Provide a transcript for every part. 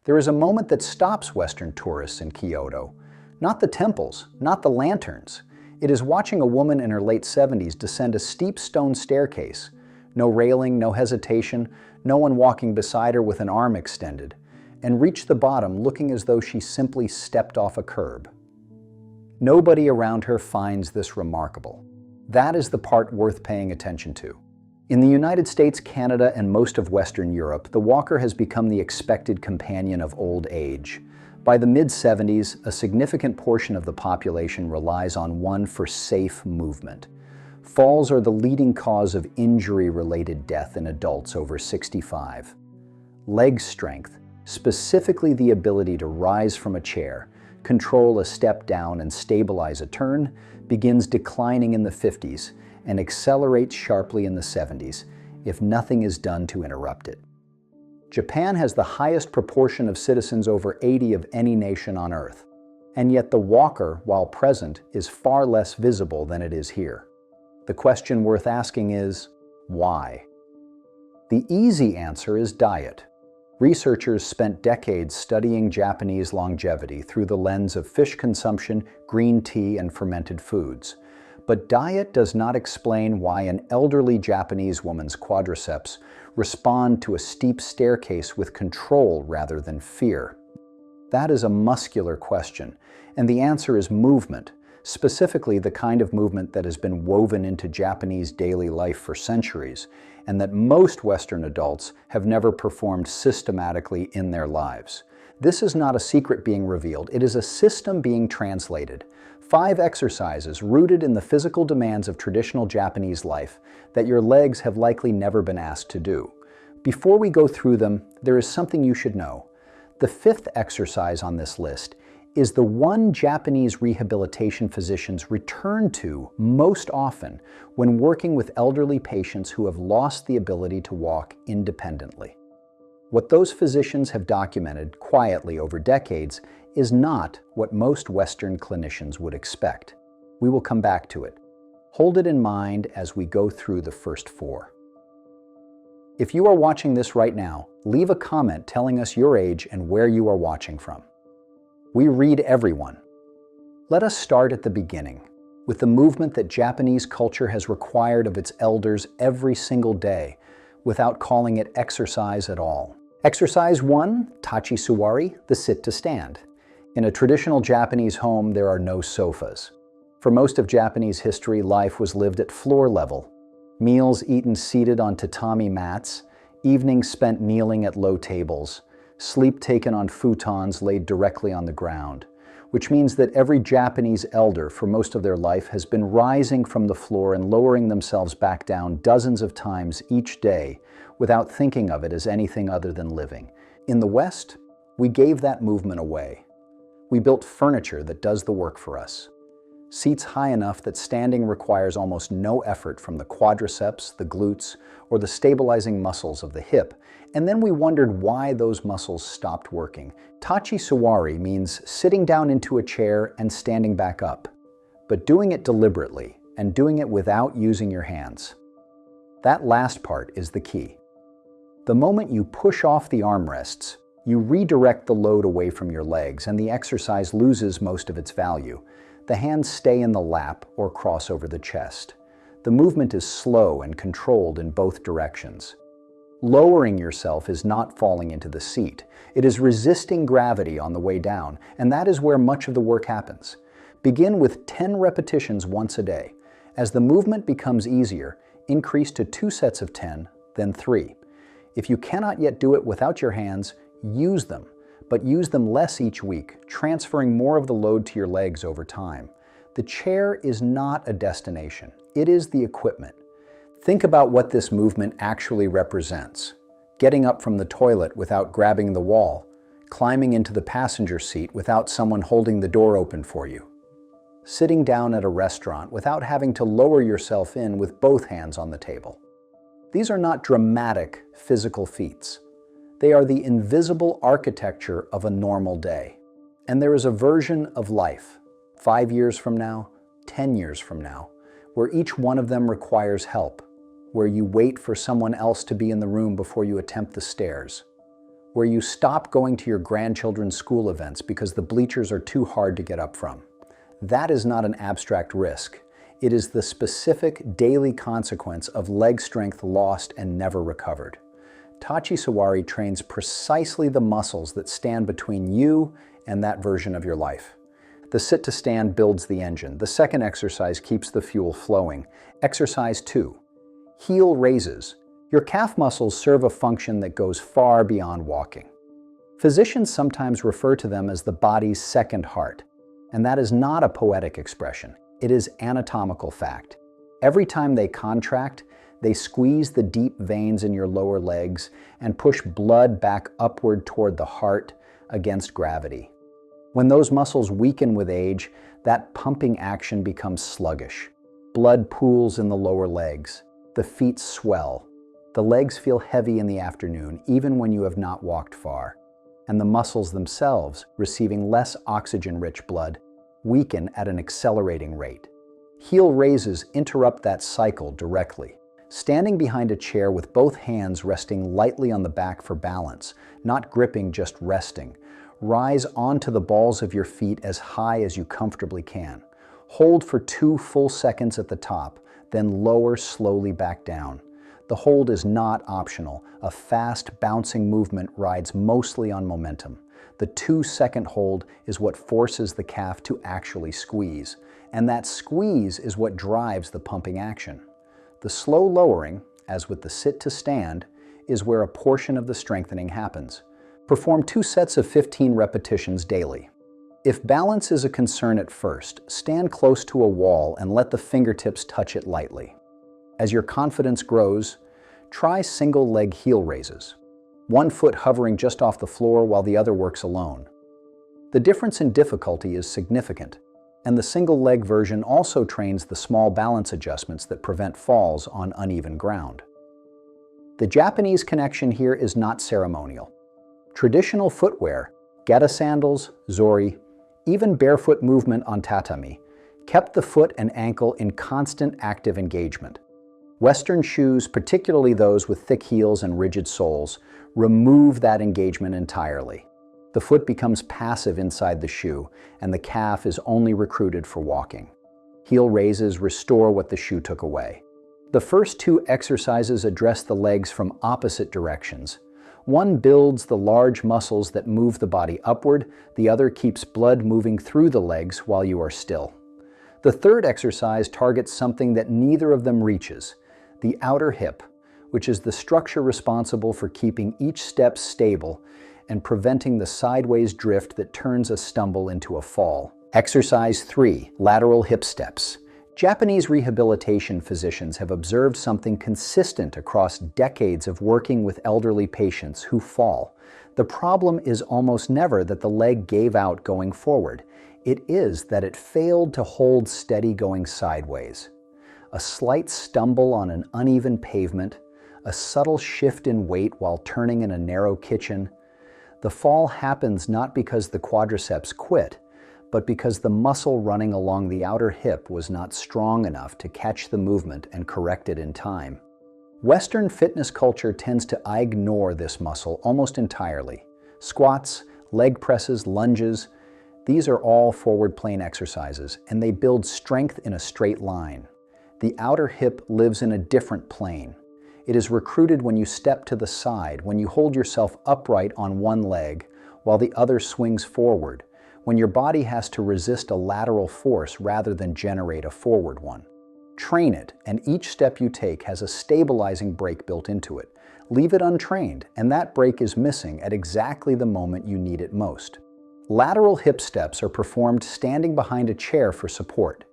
There is a moment that stops Western tourists in Kyoto. Not the temples, not the lanterns. It is watching a woman in her late 70s descend a steep stone staircase. No railing, no hesitation, no one walking beside her with an arm extended, and reach the bottom looking as though she simply stepped off a curb. Nobody around her finds this remarkable. That is the part worth paying attention to. In the United States, Canada, and most of Western Europe, the walker has become the expected companion of old age. By the mid-70s, a significant portion of the population relies on one for safe movement. Falls are the leading cause of injury-related death in adults over 65. Leg strength, specifically the ability to rise from a chair, control a step down and stabilize a turn, begins declining in the 50s and accelerates sharply in the 70s if nothing is done to interrupt it. Japan has the highest proportion of citizens over 80 of any nation on Earth, and yet the walker, while present, is far less visible than it is here. The question worth asking is, why? The easy answer is diet. Researchers spent decades studying Japanese longevity through the lens of fish consumption, green tea, and fermented foods. But diet does not explain why an elderly Japanese woman's quadriceps respond to a steep staircase with control rather than fear. That is a muscular question, and the answer is movement, specifically the kind of movement that has been woven into Japanese daily life for centuries, and that most Western adults have never performed systematically in their lives. This is not a secret being revealed, it is a system being translated. 5 exercises rooted in the physical demands of traditional Japanese life that your legs have likely never been asked to do. Before we go through them, there is something you should know. The 5th exercise on this list is the one Japanese rehabilitation physicians return to most often when working with elderly patients who have lost the ability to walk independently. What those physicians have documented quietly over decades is not what most Western clinicians would expect. We will come back to it. Hold it in mind as we go through the first 4. If you are watching this right now, leave a comment telling us your age and where you are watching from. We read everyone. Let us start at the beginning, with the movement that Japanese culture has required of its elders every single day, without calling it exercise at all. Exercise 1, Tachi Suwari, the sit to stand. In a traditional Japanese home, there are no sofas. For most of Japanese history, life was lived at floor level. Meals eaten seated on tatami mats, evenings spent kneeling at low tables, sleep taken on futons laid directly on the ground, which means that every Japanese elder for most of their life has been rising from the floor and lowering themselves back down dozens of times each day without thinking of it as anything other than living. In the West, we gave that movement away. We built furniture that does the work for us. Seats high enough that standing requires almost no effort from the quadriceps, the glutes, or the stabilizing muscles of the hip, and then we wondered why those muscles stopped working. Tachi Suwari means sitting down into a chair and standing back up, but doing it deliberately and doing it without using your hands. That last part is the key. The moment you push off the armrests, you redirect the load away from your legs and the exercise loses most of its value. The hands stay in the lap or cross over the chest. The movement is slow and controlled in both directions. Lowering yourself is not falling into the seat. It is resisting gravity on the way down, and that is where much of the work happens. Begin with 10 repetitions once a day. As the movement becomes easier, increase to 2 sets of 10, then 3. If you cannot yet do it without your hands, use them, but use them less each week, transferring more of the load to your legs over time. The chair is not a destination. It is the equipment. Think about what this movement actually represents. Getting up from the toilet without grabbing the wall, climbing into the passenger seat without someone holding the door open for you, sitting down at a restaurant without having to lower yourself in with both hands on the table. These are not dramatic physical feats. They are the invisible architecture of a normal day. And there is a version of life, 5 years from now, 10 years from now, where each one of them requires help, where you wait for someone else to be in the room before you attempt the stairs, where you stop going to your grandchildren's school events because the bleachers are too hard to get up from. That is not an abstract risk. It is the specific daily consequence of leg strength lost and never recovered. Tachi Sawari trains precisely the muscles that stand between you and that version of your life. The sit to stand builds the engine. The second exercise keeps the fuel flowing. Exercise 2. Heel raises. Your calf muscles serve a function that goes far beyond walking. Physicians sometimes refer to them as the body's second heart, and that is not a poetic expression. It is anatomical fact. Every time they contract, they squeeze the deep veins in your lower legs and push blood back upward toward the heart against gravity. When those muscles weaken with age, that pumping action becomes sluggish. Blood pools in the lower legs. The feet swell. The legs feel heavy in the afternoon, even when you have not walked far. And the muscles themselves, receiving less oxygen-rich blood, weaken at an accelerating rate. Heel raises interrupt that cycle directly. Standing behind a chair with both hands resting lightly on the back for balance, not gripping, just resting. Rise onto the balls of your feet as high as you comfortably can. Hold for 2 full seconds at the top, then lower slowly back down. The hold is not optional. A fast, bouncing movement rides mostly on momentum. The 2-second hold is what forces the calf to actually squeeze, and that squeeze is what drives the pumping action. The slow lowering, as with the sit to stand, is where a portion of the strengthening happens. Perform 2 sets of 15 repetitions daily. If balance is a concern at first, stand close to a wall and let the fingertips touch it lightly. As your confidence grows, try single leg heel raises. One foot hovering just off the floor while the other works alone. The difference in difficulty is significant, and the single leg version also trains the small balance adjustments that prevent falls on uneven ground. The Japanese connection here is not ceremonial. Traditional footwear, geta sandals, zori, even barefoot movement on tatami, kept the foot and ankle in constant active engagement. Western shoes, particularly those with thick heels and rigid soles, remove that engagement entirely. The foot becomes passive inside the shoe, and the calf is only recruited for walking. Heel raises restore what the shoe took away. The first 2 exercises address the legs from opposite directions. One builds the large muscles that move the body upward, the other keeps blood moving through the legs while you are still. The third exercise targets something that neither of them reaches, the outer hip, which is the structure responsible for keeping each step stable and preventing the sideways drift that turns a stumble into a fall. Exercise 3, lateral hip steps. Japanese rehabilitation physicians have observed something consistent across decades of working with elderly patients who fall. The problem is almost never that the leg gave out going forward. It is that it failed to hold steady going sideways. A slight stumble on an uneven pavement, a subtle shift in weight while turning in a narrow kitchen. The fall happens not because the quadriceps quit, but because the muscle running along the outer hip was not strong enough to catch the movement and correct it in time. Western fitness culture tends to ignore this muscle almost entirely. Squats, leg presses, lunges, these are all forward plane exercises, and they build strength in a straight line. The outer hip lives in a different plane. It is recruited when you step to the side, when you hold yourself upright on one leg while the other swings forward, when your body has to resist a lateral force rather than generate a forward one. Train it, and each step you take has a stabilizing brake built into it. Leave it untrained, and that brake is missing at exactly the moment you need it most. Lateral hip steps are performed standing behind a chair for support.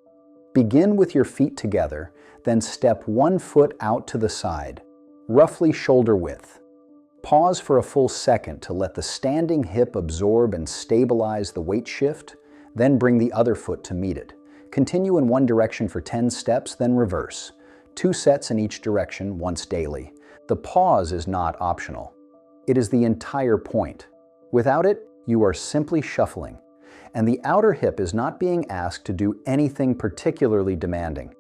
Begin with your feet together, then step one foot out to the side, roughly shoulder width. Pause for a full second to let the standing hip absorb and stabilize the weight shift, then bring the other foot to meet it. Continue in one direction for 10 steps, then reverse. 2 sets in each direction, once daily. The pause is not optional. It is the entire point. Without it, you are simply shuffling, and the outer hip is not being asked to do anything particularly demanding.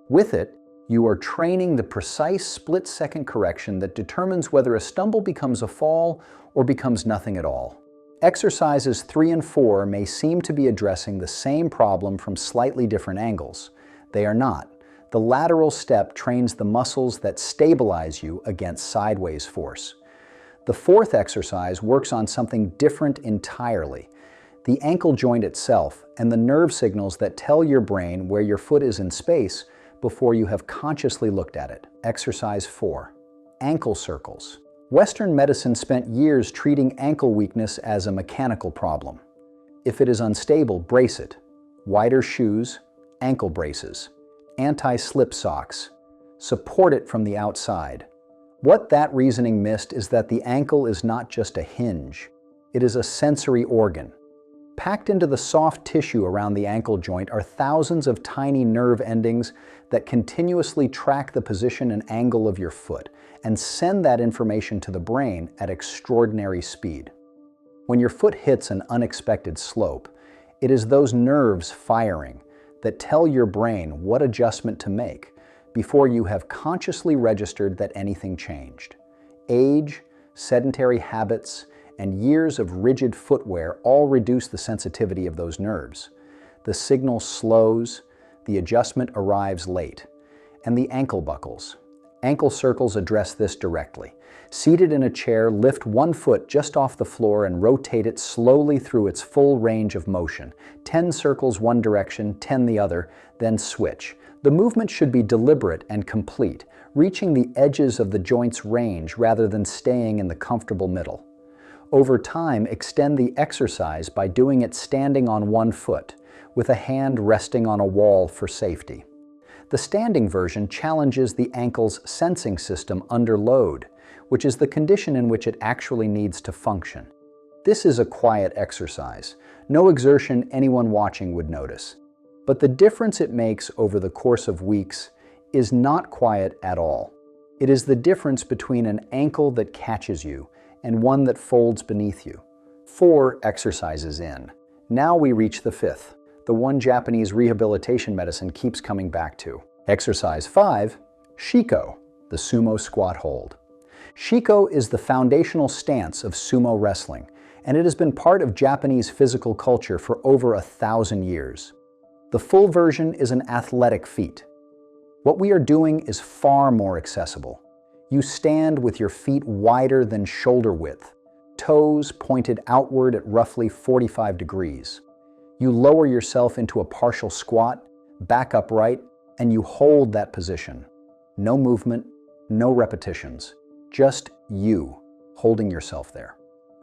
With it, You are training the precise split-second correction that determines whether a stumble becomes a fall or becomes nothing at all. Exercises 3 and 4 may seem to be addressing the same problem from slightly different angles. They are not. The lateral step trains the muscles that stabilize you against sideways force. The fourth exercise works on something different entirely: the ankle joint itself and the nerve signals that tell your brain where your foot is in space before you have consciously looked at it. Exercise 4. Ankle circles. Western medicine spent years treating ankle weakness as a mechanical problem. If it is unstable, brace it. Wider shoes, ankle braces. Anti-slip socks. Support it from the outside. What that reasoning missed is that the ankle is not just a hinge. It is a sensory organ. Packed into the soft tissue around the ankle joint are thousands of tiny nerve endings that continuously track the position and angle of your foot and send that information to the brain at extraordinary speed. When your foot hits an unexpected slope, it is those nerves firing that tell your brain what adjustment to make before you have consciously registered that anything changed. Age, sedentary habits, and years of rigid footwear all reduce the sensitivity of those nerves. The signal slows, the adjustment arrives late, and the ankle buckles. Ankle circles address this directly. Seated in a chair, lift one foot just off the floor and rotate it slowly through its full range of motion. 10 circles one direction, 10 the other, then switch. The movement should be deliberate and complete, reaching the edges of the joint's range rather than staying in the comfortable middle. Over time, extend the exercise by doing it standing on one foot, with a hand resting on a wall for safety. The standing version challenges the ankle's sensing system under load, which is the condition in which it actually needs to function. This is a quiet exercise, no exertion anyone watching would notice. But the difference it makes over the course of weeks is not quiet at all. It is the difference between an ankle that catches you and one that folds beneath you. 4 exercises in. Now we reach the 5th, the one Japanese rehabilitation medicine keeps coming back to. Exercise 5, Shiko, the sumo squat hold. Shiko is the foundational stance of sumo wrestling, and it has been part of Japanese physical culture for over 1,000 years. The full version is an athletic feat. What we are doing is far more accessible. You stand with your feet wider than shoulder width, toes pointed outward at roughly 45 degrees. You lower yourself into a partial squat, back upright, and you hold that position. No movement, no repetitions, just you holding yourself there.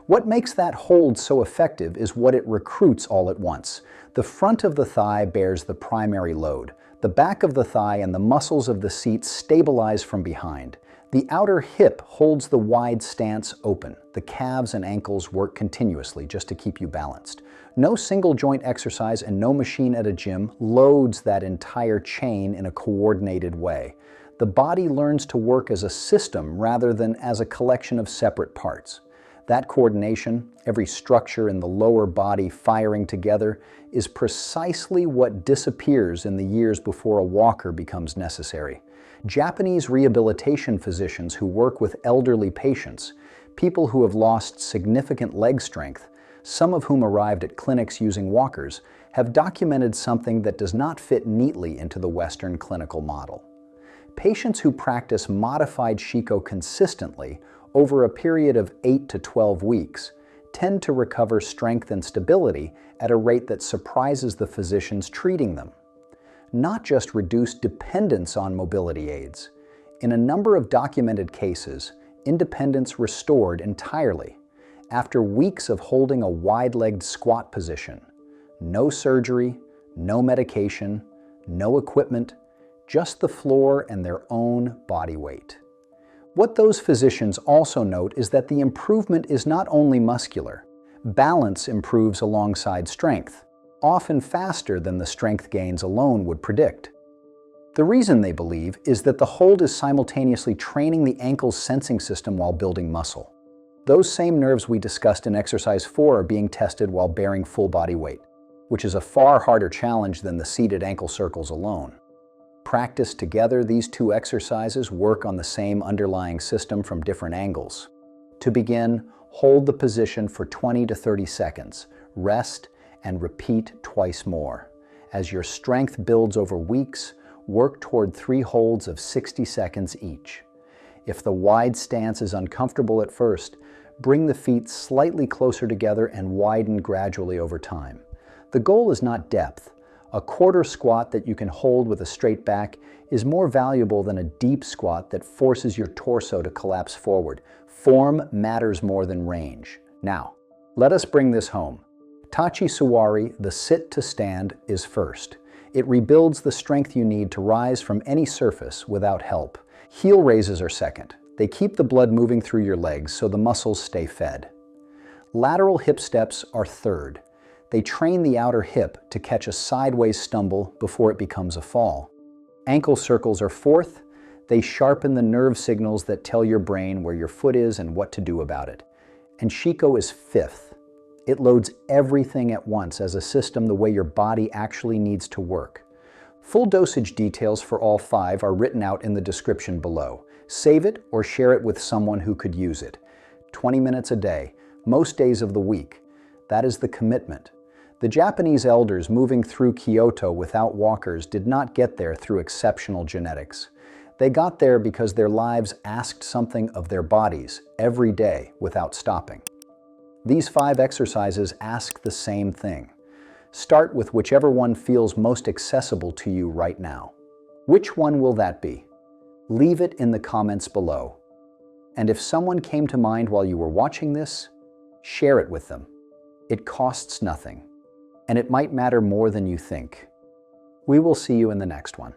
What makes that hold so effective is what it recruits all at once. The front of the thigh bears the primary load. The back of the thigh and the muscles of the seat stabilize from behind. The outer hip holds the wide stance open. The calves and ankles work continuously just to keep you balanced. No single joint exercise and no machine at a gym loads that entire chain in a coordinated way. The body learns to work as a system rather than as a collection of separate parts. That coordination, every structure in the lower body firing together, is precisely what disappears in the years before a walker becomes necessary. Japanese rehabilitation physicians who work with elderly patients, people who have lost significant leg strength, some of whom arrived at clinics using walkers, have documented something that does not fit neatly into the Western clinical model. Patients who practice modified Shiko consistently over a period of 8 to 12 weeks tend to recover strength and stability at a rate that surprises the physicians treating them. Not just reduce dependence on mobility aids. In a number of documented cases, independence restored entirely after weeks of holding a wide-legged squat position. No surgery, no medication, no equipment, just the floor and their own body weight. What those physicians also note is that the improvement is not only muscular. Balance improves alongside strength, often faster than the strength gains alone would predict. The reason they believe is that the hold is simultaneously training the ankle's sensing system while building muscle. Those same nerves we discussed in exercise 4 are being tested while bearing full body weight, which is a far harder challenge than the seated ankle circles alone. Practiced together, these two exercises work on the same underlying system from different angles. To begin, hold the position for 20 to 30 seconds, rest, and repeat twice more. As your strength builds over weeks, work toward 3 holds of 60 seconds each. If the wide stance is uncomfortable at first, bring the feet slightly closer together and widen gradually over time. The goal is not depth. A quarter squat that you can hold with a straight back is more valuable than a deep squat that forces your torso to collapse forward. Form matters more than range. Now, let us bring this home. Tachi Suwari, the sit to stand, is first. It rebuilds the strength you need to rise from any surface without help. Heel raises are second. They keep the blood moving through your legs so the muscles stay fed. Lateral hip steps are third. They train the outer hip to catch a sideways stumble before it becomes a fall. Ankle circles are fourth. They sharpen the nerve signals that tell your brain where your foot is and what to do about it. And Shiko is fifth. It loads everything at once as a system the way your body actually needs to work. Full dosage details for all 5 are written out in the description below. Save it or share it with someone who could use it. 20 minutes a day, most days of the week. That is the commitment. The Japanese elders moving through Kyoto without walkers did not get there through exceptional genetics. They got there because their lives asked something of their bodies every day without stopping. These 5 exercises ask the same thing. Start with whichever one feels most accessible to you right now. Which one will that be? Leave it in the comments below. And if someone came to mind while you were watching this, share it with them. It costs nothing, and it might matter more than you think. We will see you in the next one.